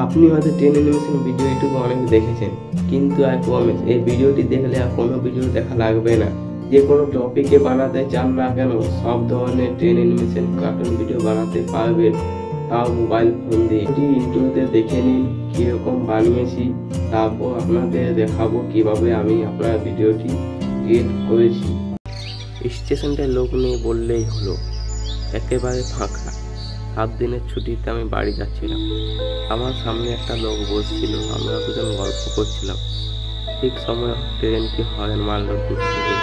আপনি হয়তো train animation video ইউটিউবে অনেক দেখেছেন, কিন্তু আই প্রমিস এই ভিডিওটি দেখলে আর কোনো ভিডিও দেখা লাগবে না। যে কোনো টপিকে বানাতে চান না কেন, সব ধরনের ট্রেন অ্যানিমেশন কার্টুন ভিডিও বানাতে পারবেন, তাও মোবাইল ফোন দিয়ে। ইন্ট্রোতে দেখে নিন কীরকম বানিয়েছি, তারপর আপনাদের দেখাবো কিভাবে আমি আপনার ভিডিওটি ক্রিয়েট করেছি। স্টেশনটায় লোক নেই বললেই হলো, একেবারে ফাঁকা। 7 দিনের ছুটিতে আমি বাড়ি যাচ্ছিলাম। আমার সামনে একটা লোক বসছিল, আমরা দুজন গল্প করছিলাম। ঠিক সময় ট্রেনটি হর্ন মারল দূর থেকে।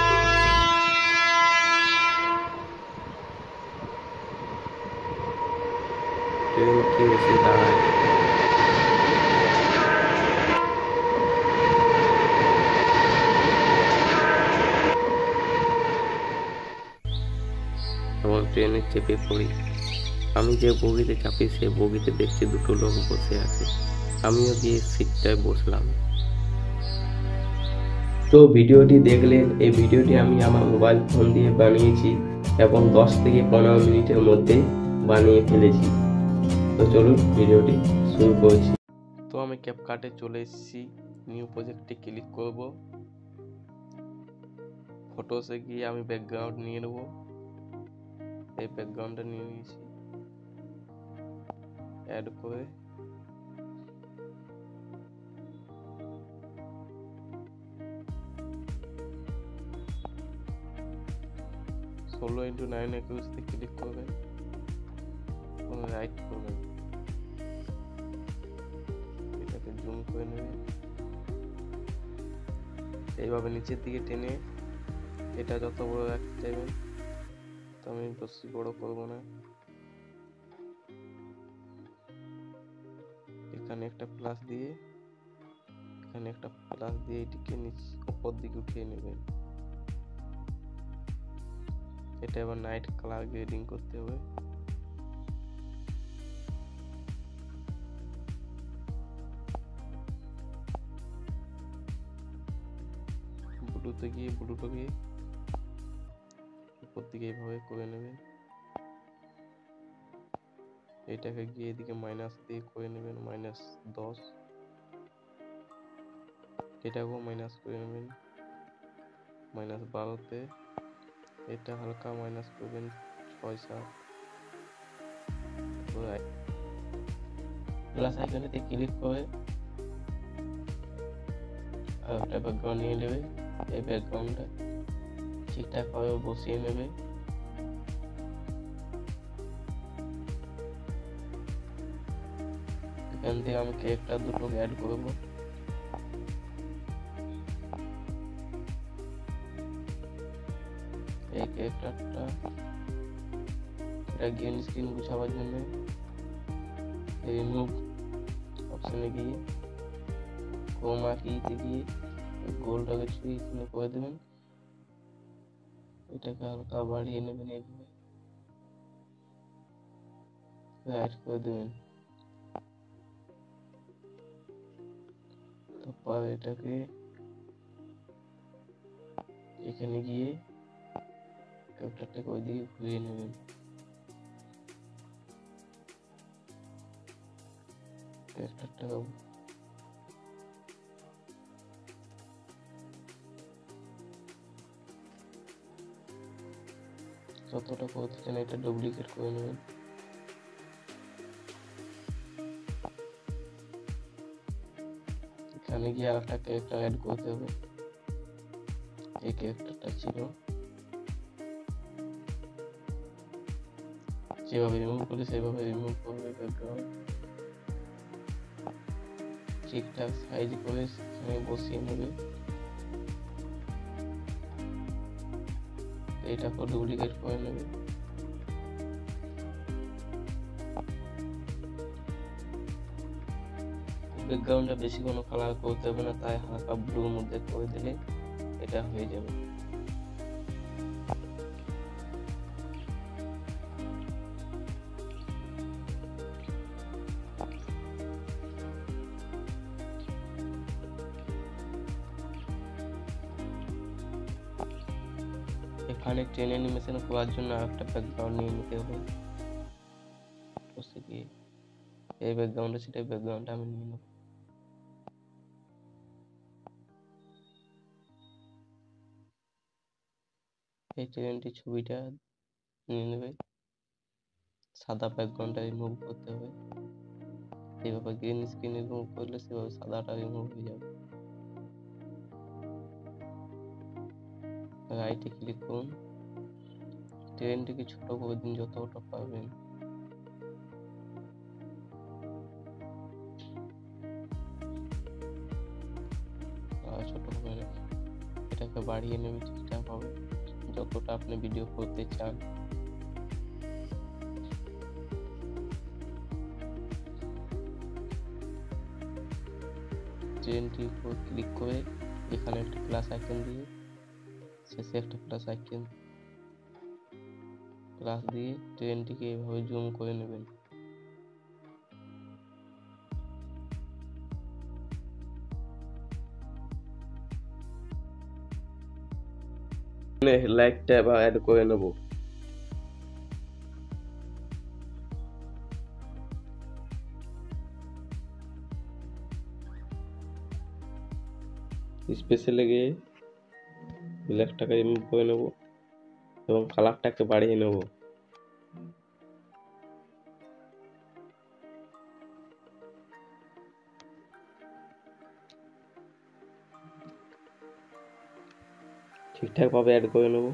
ট্রেনটি এসে দাঁড়ায়। এবং ট্রেনে চেপে পড়ি। আমি যে বগিতে চাপি সে বগিতে দেখছি দুটো লোক বসে আছে। আমিও গিয়ে সিটটায় বসলাম। তো ভিডিওটি দেখলেন, এই ভিডিওটি আমি আমার মোবাইল ফোন দিয়ে বানিয়েছি এবং 10 থেকে 15 মিনিটের মধ্যে বানিয়ে ফেলেছি। তো চলুন ভিডিওটি শুরু করছি। তো আমি ক্যাপকাটে চলে এসেছি, নিউ প্রজেক্টে ক্লিক করব। ফটোসে গিয়ে আমি ব্যাকগ্রাউন্ড নিয়ে নেব। এই ব্যাকগ্রাউন্ডটা নিয়ে নিয়েছি, অ্যাড করে ষোলো ইন্টু 921 ক্লিক করবেন এবং রাইট করবেন। এটাকে জুম করে নেবেন, এইভাবে নিচের দিকে টেনে এটা যত বড় রাখতে চাইবেন। তো আমি বেশি বড় করব না। এখানে একটা প্লাস দিয়ে এটিকে উপর দিকে উঠিয়ে নেবেন। এটা এবার নাইট কালার গ্রেডিং করতে হবে। ব্লুতে গিয়ে ব্লুটাকে উপর দিকে এইভাবে করে নেবেন। এটাকে গিয়ে এদিকে মাইনাস দিয়ে করে নেবেন, -10। এটাকেও মাইনাস করে নেবেন -12তে। এটা হালকা মাইনাস করবেন 6-7। প্লাস আইকনেতে ক্লিক করে আর একটা ব্যাকগ্রাউন্ড নিয়ে নেবে। এই ব্যাকগ্রাউন্ডটা ঠিকঠাক ভাবে বসিয়ে নেবে। এখান থেকে আমি ক্যারেক্টার দুটো অ্যাড করব। এই ক্যারেক্টারটা এটা গ্রিন স্ক্রিন গুছাবার জন্য রিমুভ অপশনে গিয়ে ক্রোমা কিতে গিয়ে গোলটাকে ছুঁয়ে করে দেবেন। এটাকে হালকা বাড়িয়ে নেবেন, এইভাবে রাইট করে দেবেন। তারপর এটাকে এখানে গিয়ে ক্যারেক্টারটাকে ওইদিকে ঘুরিয়ে নেবেন। ক্যারেক্টারটাকে যতটা করতে চান এটা ডুপ্লিকেট করে নেবেন। এখানে গিয়ে আর একটা ক্যারেক্টার অ্যাড করতে হবে। এই ক্যারেক্টারটা ছিল, যেভাবে রিমুভ করি সেভাবে রিমুভ করবে। ব্যাকগ্রাউন্ড ঠিকঠাক সাইজ করে সেখানে বসিয়ে নেবে। এটাকে ডুপ্লিকেট করে নেবে। ব্যাকগ্রাউন্ডটা বেশি কোনো কালার করতে হবে না, তাই হালকা ব্লুর মধ্যে করে দিলে এটা হয়ে যাবে। এখানে ট্রেন অ্যানিমেশন করার জন্য একটা ব্যাকগ্রাউন্ড নিয়ে নিতে হবে। এই ব্যাকগ্রাউন্ড আছে, এই ব্যাকগ্রাউন্ডটা আমি নিয়ে নেব। এই ট্রেনটির ছবিটা নিয়ে নেবে, সাদা ব্যাকগ্রাউন্ডটা রিমুভ করতে হবে। এইভাবে গ্রিন স্ক্রিন রিমুভ করলে সেভাবে সাদাটা রিমুভ হয়ে যাবে। রাইটে ক্লিক করুন, ট্রেনটিকে ছোট করে দিন যতটা পারবেন। ছোট করে এটাকে বাড়িয়ে নেবে ঠিকঠাক হবে যতটা আপনি ভিডিও করতে চান। ট্রেনটির উপর ক্লিক করে এখানে একটা প্লাস আইকন দিয়ে শেষে একটা প্লাস আইকন প্লাস দিয়ে ট্রেনটিকে এভাবে জুম করে নেবেন। লাইকটা এবার অ্যাড করে নেব। স্পেশালে গিয়ে ব্ল্যাকটাকে রিমুভ করে নেব এবং কালারটাকে বাড়িয়ে নেব। ঠিকঠাক ভাবে অ্যাড করে নেব।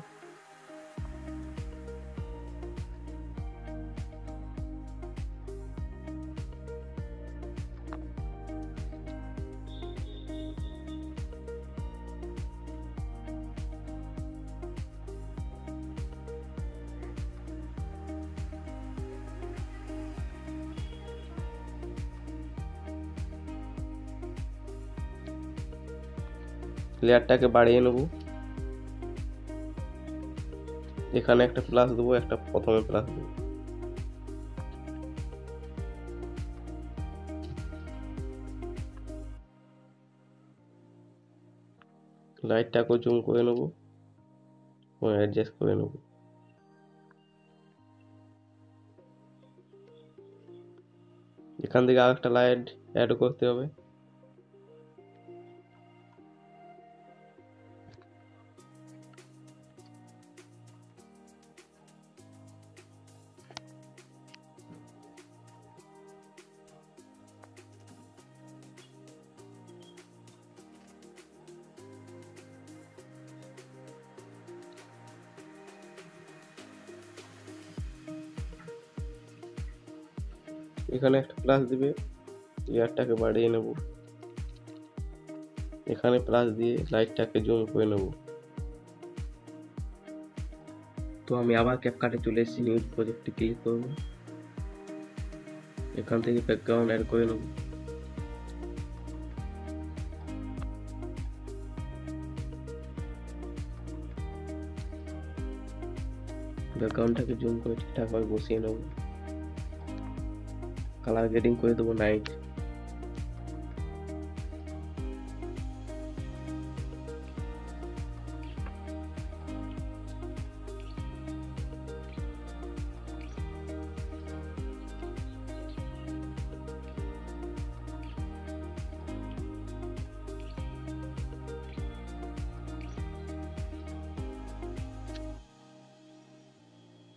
লেয়ারটাকে বাড়িয়ে নেব, এখানে একটা প্লাস দেবো, একটা প্রথমে প্লাস দেবো। লাইটটাকে জুম করে নেব এবং অ্যাডজাস্ট করে নেব। এখান থেকে আরেকটা লাইট অ্যাড করতে হবে। এখানে একটা প্লাস দিবে, লেয়ারটাকে বাড়িয়ে নেব, এখানে প্লাস দিয়ে লাইটটাকে জুম করে নেব। তো আমি আবার ক্যাপকাটে চলে এসেছি, নিউ প্রজেক্টে ক্লিক করব, এখান থেকে ব্যাকগ্রাউন্ড অ্যাড করে নেব। ব্যাকগ্রাউন্ডটাকে জুম করে ঠিকঠাকভাবে বসিয়ে নেব। কালার গ্রেডিং করে দেবো নাইট।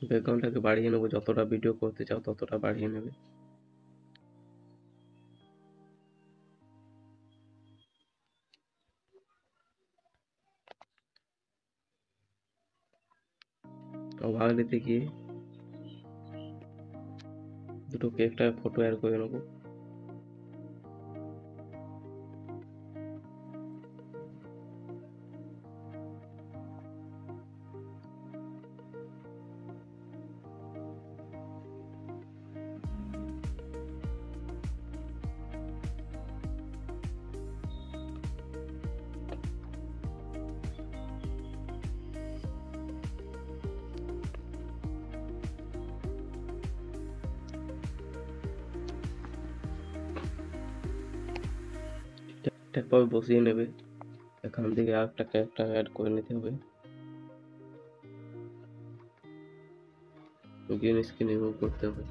ব্যাকগ্রাউন্ডটাকে বাড়িয়ে নেবো, যতটা ভিডিও করতে চাও ততটা বাড়িয়ে নেবে। ওভারলেতে গিয়ে দুটোকে একটা ফটো অ্যাড করে নেবো। ঠিকঠাকভাবে বসিয়ে নেবে, এখান থেকে আরেকটা ক্যারেক্টার অ্যাড করে নিতে হবে। গ্রিন স্ক্রিন রিমুভ করতে হবে।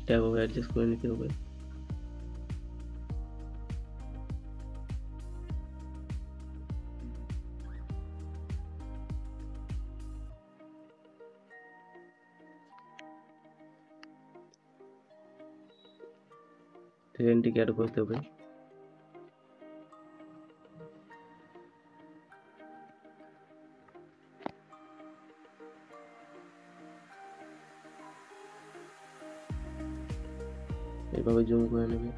ঠিকঠাকভাবে অ্যাডজাস্ট করে নিতে হবে। ট্রেনটিকে অ্যাড করতে হবে। এভাবে জুম করে নেবে।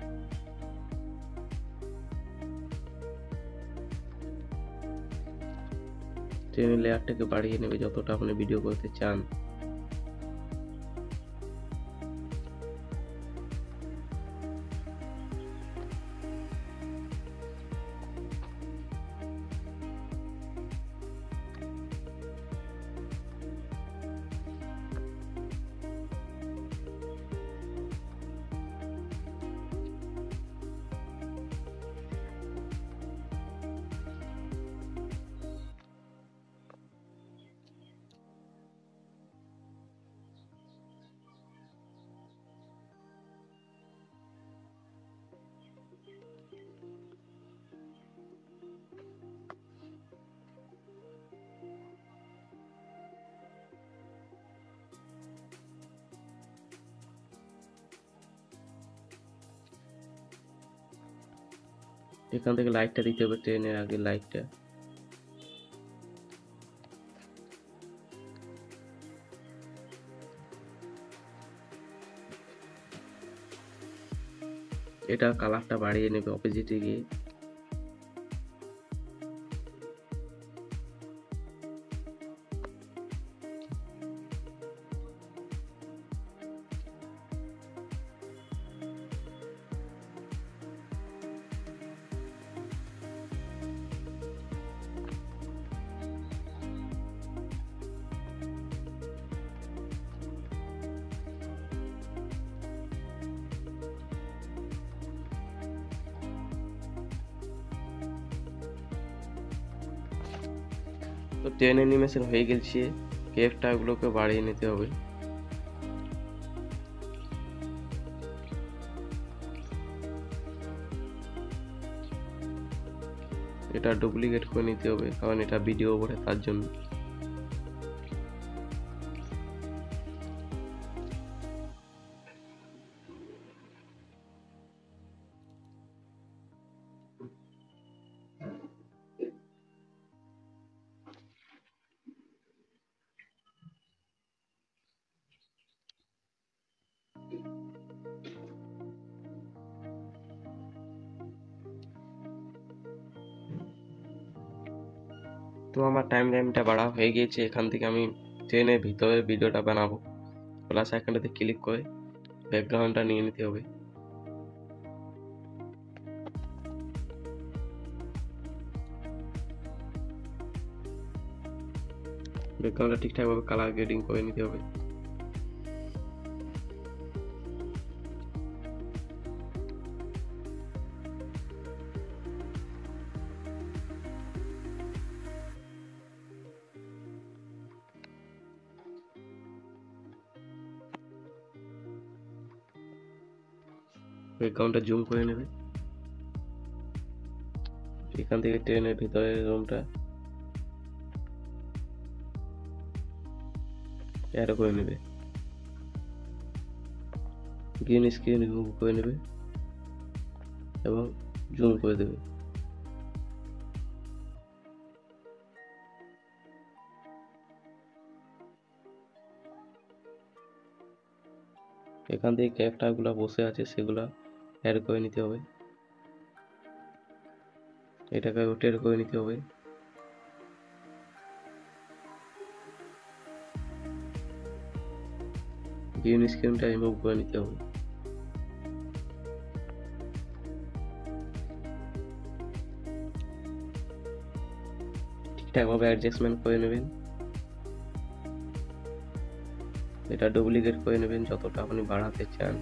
ট্রেনের লেয়ারটাকে বাড়িয়ে নেবে যতটা আপনি ভিডিও করতে চান। এখান থেকে লাইটটা দিতে হবে, ট্রেনের আগে লাইটটা। এটা কালারটা বাড়িয়ে নেবে অপোজিটে গিয়ে। তো ট্রেন অ্যানিমেশন হয়ে গেছে, ক্যারেক্টারগুলোকে বাড়িয়ে নিতে হবে। এটা ডুপ্লিকেট করে নিতে হবে কারণ এটা ভিডিও ওঠে তার জন্য। তো আমার টাইম লাইনটা বাড়া হয়ে গিয়েছে। এখান থেকে আমি ট্রেনের ভিতরে ভিডিওটা বানাবো। প্লাস আইকনটাতে ক্লিক করে ব্যাকগ্রাউন্ডটা নিয়ে নিতে হবে। ব্যাকগ্রাউন্ডটা ঠিকঠাকভাবে কালার গ্রেডিং করে নিতে হবে। ব্যাকগ্রাউন্ডটা জুম করে নেবে। এখান থেকে ট্রেনের ভিতরের রুমটা অ্যাড করে নেবে। গ্রিন স্ক্রিন রিমুভ করে নেবে এবং জুম করে দেবে। এখান থেকে ক্যারেক্টারগুলো বসে আছে সেগুলো অ্যাড করে নিতে হবে। এটাকে রোটেট করে নিতে হবে। গ্রিন স্ক্রিনটা রিমুভ করে নিতে হবে। ঠিকঠাকভাবে অ্যাডজাস্টমেন্ট করে নেবেন। এটা ডুপ্লিকেট করে নেবেন যতটা আপনি বাড়াতে চান।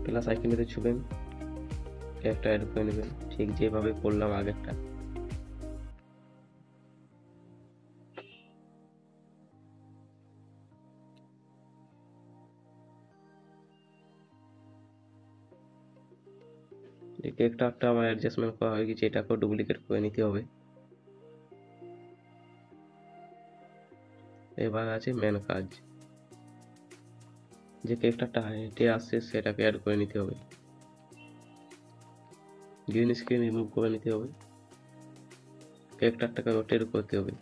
প্লাস আইকনেতে ছুবেন। ক্যারেক্টার অ্যাড করে নেবেন ঠিক যেভাবে করলাম আগেরটা। এই ক্যারেক্টারটা আমার অ্যাডজাস্টমেন্ট করা হয়ে গেছে, এটাকেও ডুপ্লিকেট করে নিতে হবে। এবার আছে মেন কাজ, যে ক্যারেক্টারটা হেঁটে আসছে সেটাকে অ্যাড করে নিতে হবে। গ্রিন স্ক্রিন রিমুভ করে নিতে হবে, ক্যারেক্টারটাকে রোটেট করতে হবে।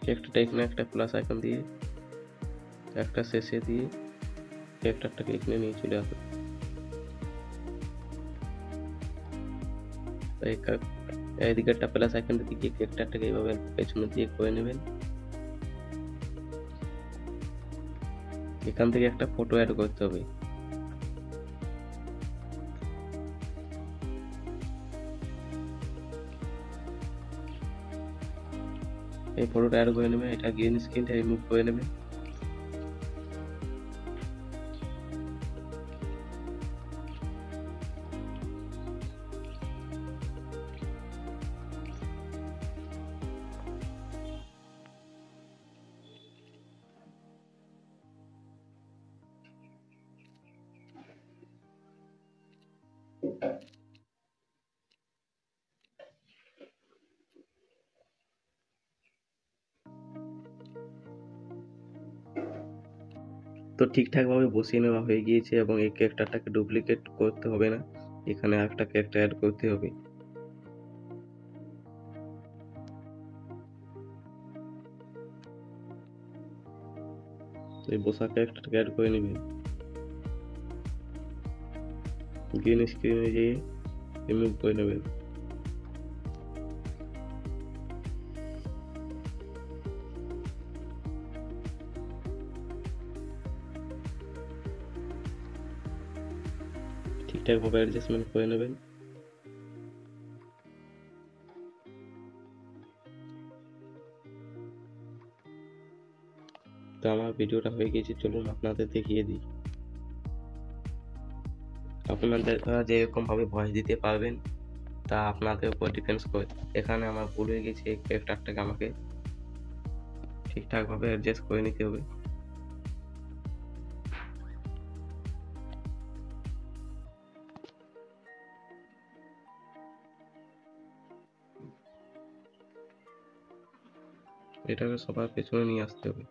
ক্যারেক্টারটা এখানে একটা প্লাস আইকন দিয়ে একটা শেষে দিয়ে ক্যারেক্টারটাকে এখানে নিয়ে চলে আসবে। এইদিকে একটা প্লাস আইকনটা দিয়ে ক্যারেক্টারটাকে এইভাবে পেছনে দিয়ে করে নেবেন। এখান থেকে একটা ফটো অ্যাড করতে হবে। এই ফটোটা অ্যাড করে নেবেন, এটা গ্রিন স্ক্রিনটা রিমুভ করে নেবেন। তো ঠিকঠাকভাবে বসিয়ে নেওয়া হয়ে গিয়েছে এবং এই ক্যারেক্টারটাকে ডুপ্লিকেট করতে হবে না, এখানে একটা ক্যারেক্টার অ্যাড করতে হবে। এই বসা ক্যারেক্টারটাকে অ্যাড করে নেবেন, গ্রিন স্ক্রিনে গিয়ে রিমুভ করে নেবেন। ঠিকঠাকভাবে অ্যাডজাস্টমেন্ট করে নেবেন। তো আমার ভিডিওটা হয়ে গেছে, চলুন আপনাদের দেখিয়ে দিই। আপনারা যেরকম ভাবে ভয়েস দিতে পারবেন তা আপনাদের উপর ডিপেন্ডস করে। এখানে আমার ভুল হয়ে গেছে, এই ক্যারেক্টারটাকে আমাকে ঠিকঠাকভাবে অ্যাডজাস্ট করে নিতে হবে। এটাকে সবার পেছনে নিয়ে আসতে হবে।